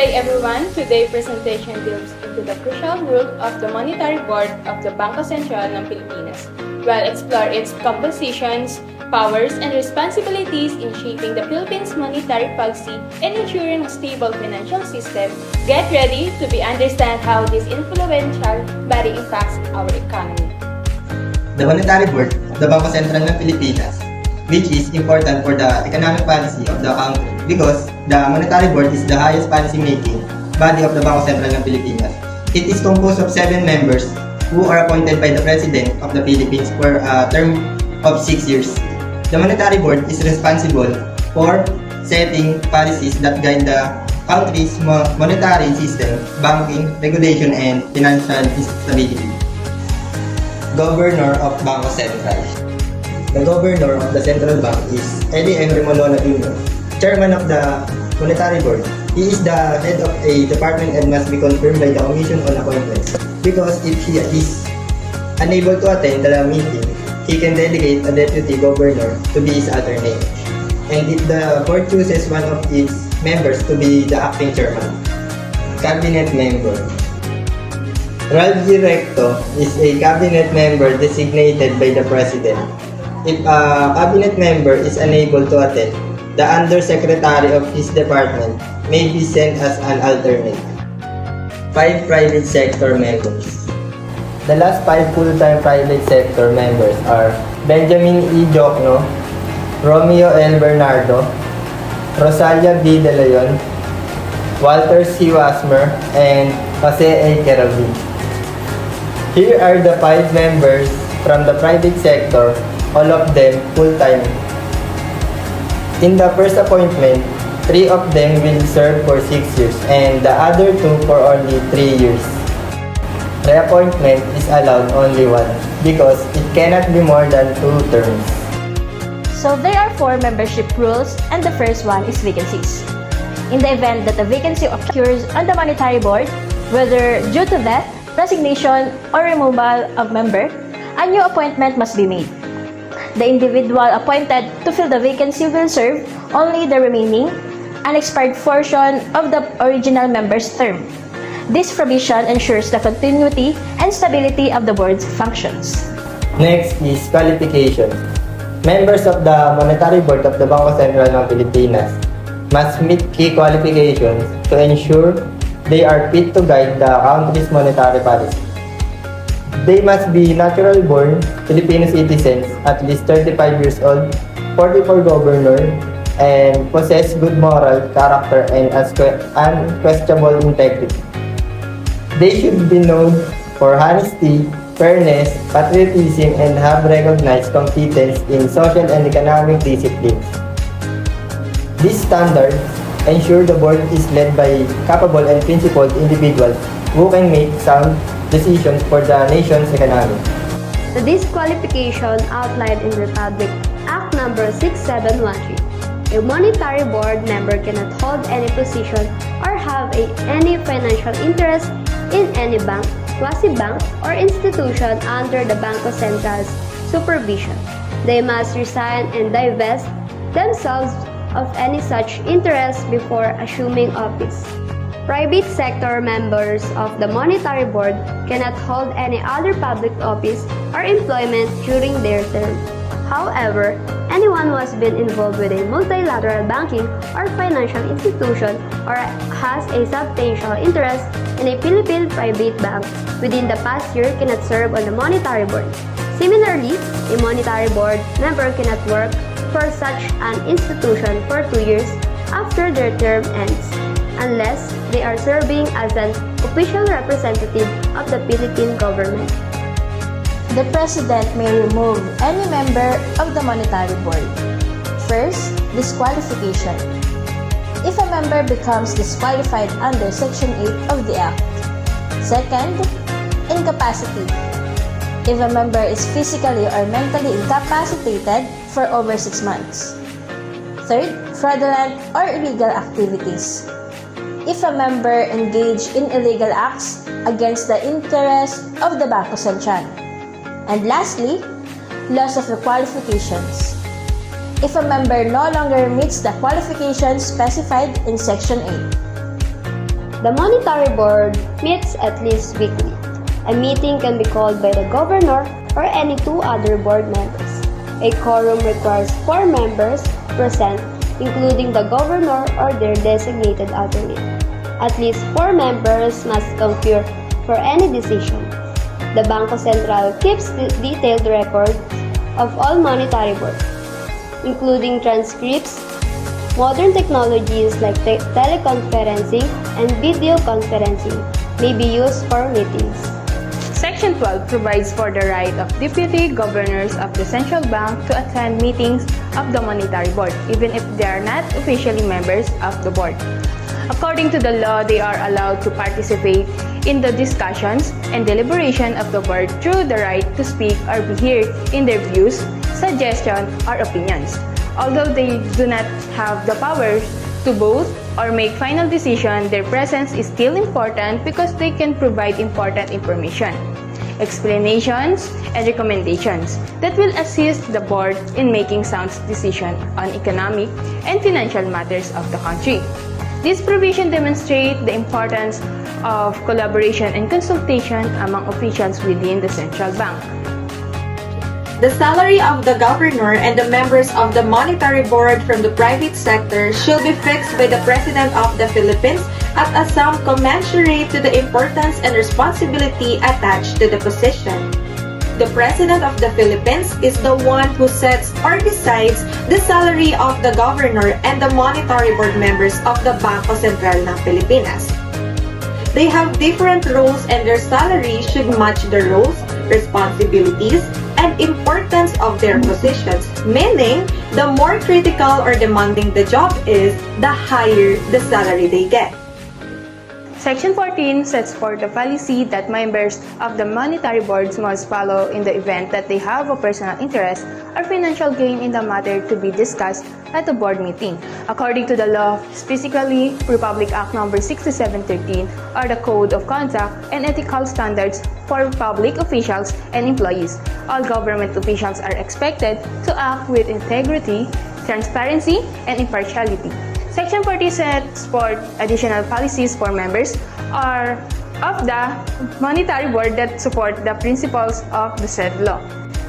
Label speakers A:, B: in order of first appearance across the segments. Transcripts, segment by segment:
A: Hi everyone! Today's presentation delves into the crucial role of the Monetary Board of the Bangko Sentral ng Pilipinas. We'll explore its compositions, powers, and responsibilities in shaping the Philippines' monetary policy and ensuring a stable financial system. Get ready to understand how this influential body impacts our economy.
B: The Monetary Board of the Bangko Sentral ng Pilipinas, which is important for the economic policy of the country because the Monetary Board is the highest policy-making body of the Bangko Sentral ng Pilipinas. It is composed of 7 members who are appointed by the President of the Philippines for a term of 6 years. The Monetary Board is responsible for setting policies that guide the country's monetary system, banking, regulation, and financial stability. Governor of Bangko Sentral. The Governor of the Central Bank is Eddie M. Remolona Jr., Chairman of the Monetary Board. He is the head of a department and must be confirmed by the Commission on Appointments because if he is unable to attend the meeting, he can delegate a deputy governor to be his alternate. And if the board chooses one of its members to be the acting chairman. Cabinet member. Ralph G. Recto is a cabinet member designated by the President. If a cabinet member is unable to attend, the undersecretary of his department may be sent as an alternate. 5 private sector members. The last 5 full-time private sector members are Benjamin E. Jokno, Romeo L. Bernardo, Rosalia B. De Leon, Walter C. Wasmer, and Jose A. Querabin. Here are the 5 members from the private sector, all of them full-time. In the first appointment, 3 of them will serve for 6 years and the other 2 for only 3 years. Reappointment is allowed only once because it cannot be more than 2 terms.
C: So there are 4 membership rules and the first one is vacancies. In the event that a vacancy occurs on the Monetary Board, whether due to death, resignation, or removal of member, a new appointment must be made. The individual appointed to fill the vacancy will serve only the remaining unexpired portion of the original member's term. This provision ensures the continuity and stability of the board's functions.
B: Next is qualification. Members of the Monetary Board of the Bangko Sentral ng Pilipinas must meet key qualifications to ensure they are fit to guide the country's monetary policy. They must be natural-born Filipino citizens, at least 35 years old, 44 governor, and possess good moral character and unquestionable integrity. They should be known for honesty, fairness, patriotism, and have recognized competence in social and economic disciplines. These standards ensure the board is led by capable and principled individuals who can make sound decisions for the nation's economy.
D: The disqualification outlined in Republic Act No. 6713. A monetary board member cannot hold any position or have any financial interest in any bank, quasi-bank, or institution under the Bangko Sentral's supervision. They must resign and divest themselves of any such interest before assuming office. Private sector members of the Monetary Board cannot hold any other public office or employment during their term. However, anyone who has been involved with a multilateral banking or financial institution or has a substantial interest in a Philippine private bank within the past year cannot serve on the Monetary Board. Similarly, a Monetary Board member cannot work for such an institution for 2 years after their term ends, unless they are serving as an official representative of the Philippine government.
C: The President may remove any member of the Monetary Board. First, disqualification. If a member becomes disqualified under Section 8 of the Act. Second, incapacity. If a member is physically or mentally incapacitated for over 6 months. Third, fraudulent or illegal activities. If a member engaged in illegal acts against the interest of the Bangko Sentral. And lastly, loss of the qualifications. If a member no longer meets the qualifications specified in Section 8.
D: The Monetary Board meets at least weekly. A meeting can be called by the governor or any two other board members. A quorum requires 4 members present, including the governor or their designated alternate. At least 4 members must concur for any decision. The Bangko Sentral keeps detailed records of all monetary boards, including transcripts. Modern technologies like teleconferencing and video conferencing may be used for meetings.
A: Section 12 provides for the right of deputy governors of the central bank to attend meetings of the Monetary Board, even if they are not officially members of the board. According to the law, they are allowed to participate in the discussions and deliberation of the board through the right to speak or be heard in their views, suggestions, or opinions. Although they do not have the power to vote or make final decision, their presence is still important because they can provide important information, explanations, and recommendations that will assist the board in making sound decisions on economic and financial matters of the country. This provision demonstrates the importance of collaboration and consultation among officials within the central bank.
E: The salary of the governor and the members of the monetary board from the private sector shall be fixed by the President of the Philippines at a sum commensurate to the importance and responsibility attached to the position. The President of the Philippines is the one who sets or decides the salary of the governor and the monetary board members of the Bangko Sentral ng Pilipinas. They have different roles and their salary should match the roles, responsibilities, and importance of their positions, meaning the more critical or demanding the job is, the higher the salary they get.
A: Section 14 sets forth the policy that members of the monetary boards must follow in the event that they have a personal interest or financial gain in the matter to be discussed at the board meeting. According to the law, specifically Republic Act No. 6713 or the Code of Conduct and Ethical Standards for public officials and employees, all government officials are expected to act with integrity, transparency, and impartiality. Section 40 sets forth additional policies for members of the Monetary Board that support the principles of the said law.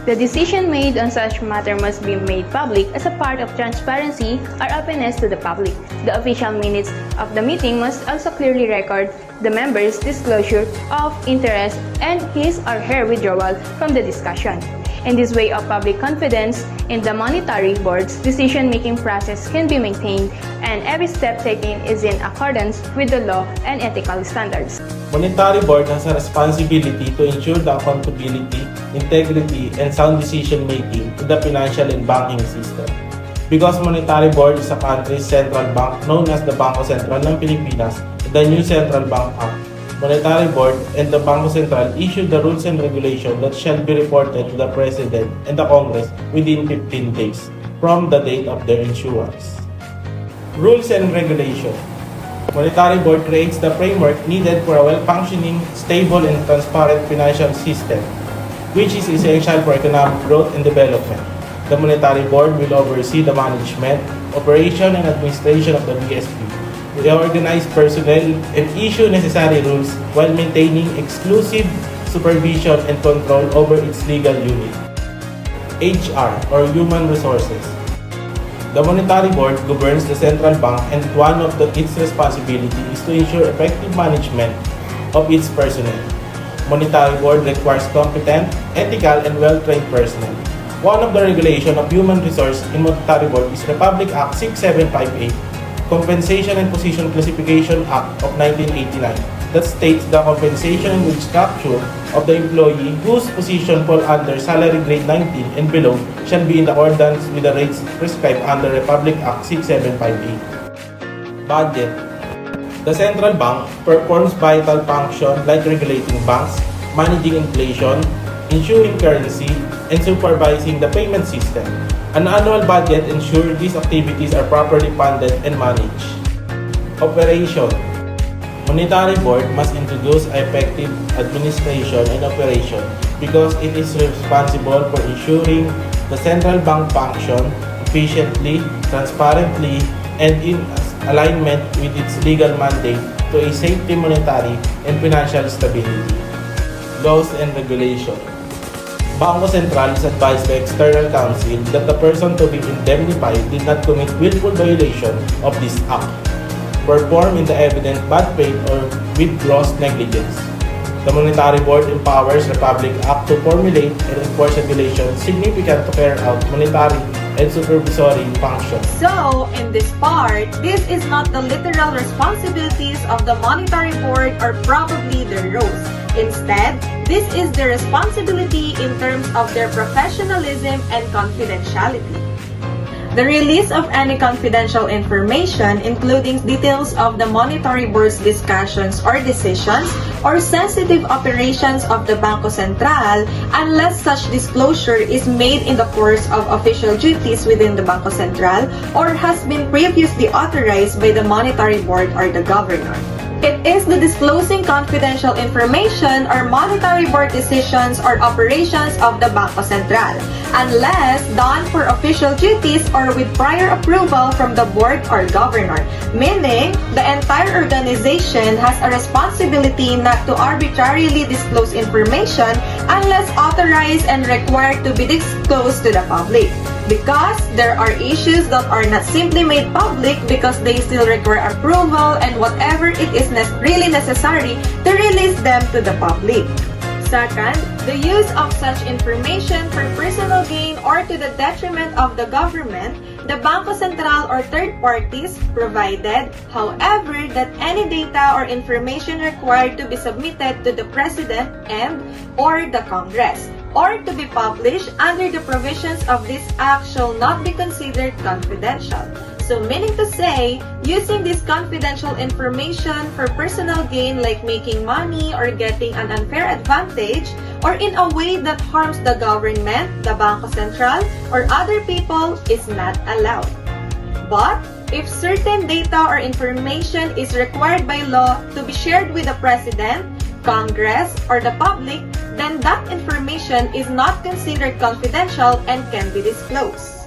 A: The decision made on such matter must be made public as a part of transparency or openness to the public. The official minutes of the meeting must also clearly record the member's disclosure of interest and his or her withdrawal from the discussion. In this way of public confidence in the monetary board's decision-making process can be maintained and every step taken is in accordance with the law and ethical standards.
F: Monetary Board has a responsibility to ensure the accountability, integrity, and sound decision-making in the financial and banking system. Because Monetary Board is a country's central bank known as the Bangko Sentral ng Pilipinas, the new Central Bank Act, Monetary Board and the Bangko Sentral issued the rules and regulations that shall be reported to the President and the Congress within 15 days from the date of their issuance. Rules and Regulations. Monetary Board creates the framework needed for a well-functioning, stable, and transparent financial system, which is essential for economic growth and development. The Monetary Board will oversee the management, operation, and administration of the BSP, reorganize personnel, and issue necessary rules while maintaining exclusive supervision and control over its legal unit. HR, or Human Resources. The Monetary Board governs the central bank and one of its responsibilities is to ensure effective management of its personnel. Monetary Board requires competent, ethical, and well-trained personnel. One of the regulations of human resource in Monetary Board is Republic Act 6758, Compensation and Position Classification Act of 1989, that states the compensation and wage structure of the employee whose position fall under salary grade 19 and below shall be in accordance with the rates prescribed under Republic Act 6758. Budget. The central bank performs vital functions like regulating banks, managing inflation, issuing currency, and supervising the payment system. An annual budget ensures these activities are properly funded and managed. Operation. Monetary Board must introduce effective administration and operation because it is responsible for ensuring the central bank function efficiently, transparently, and in alignment with its legal mandate to a safety, monetary, and financial stability. Laws and regulation. Bangko Sentral is advised by external counsel that the person to be indemnified did not commit willful violation of this act, perform in the evident bad faith or with gross negligence. The Monetary Board empowers the Republic Act to formulate and enforce regulations significant to carry out monetary and supervisory functions.
E: So, in this part, this is not the literal responsibilities of the Monetary Board or probably their roles. Instead, this is their responsibility in terms of their professionalism and confidentiality. The release of any confidential information, including details of the Monetary Board's discussions or decisions, or sensitive operations of the Bangko Sentral, unless such disclosure is made in the course of official duties within the Bangko Sentral or has been previously authorized by the Monetary Board or the Governor. It is the disclosing confidential information or Monetary Board decisions or operations of the Bangko Sentral, unless done for official duties or with prior approval from the Board or Governor, meaning the entire organization has a responsibility not to arbitrarily disclose information unless authorized and required to be disclosed to the public. Because there are issues that are not simply made public because they still require approval and whatever it is really necessary to release them to the public. Second, the use of such information for personal gain or to the detriment of the government, the Bangko Sentral or third parties, provided, however, that any data or information required to be submitted to the President and or the Congress, or to be published under the provisions of this act shall not be considered confidential. So meaning to say, using this confidential information for personal gain like making money or getting an unfair advantage or in a way that harms the government, the Bangko Sentral, or other people is not allowed. But if certain data or information is required by law to be shared with the President, Congress, or the public, then that information is not considered confidential and can be disclosed.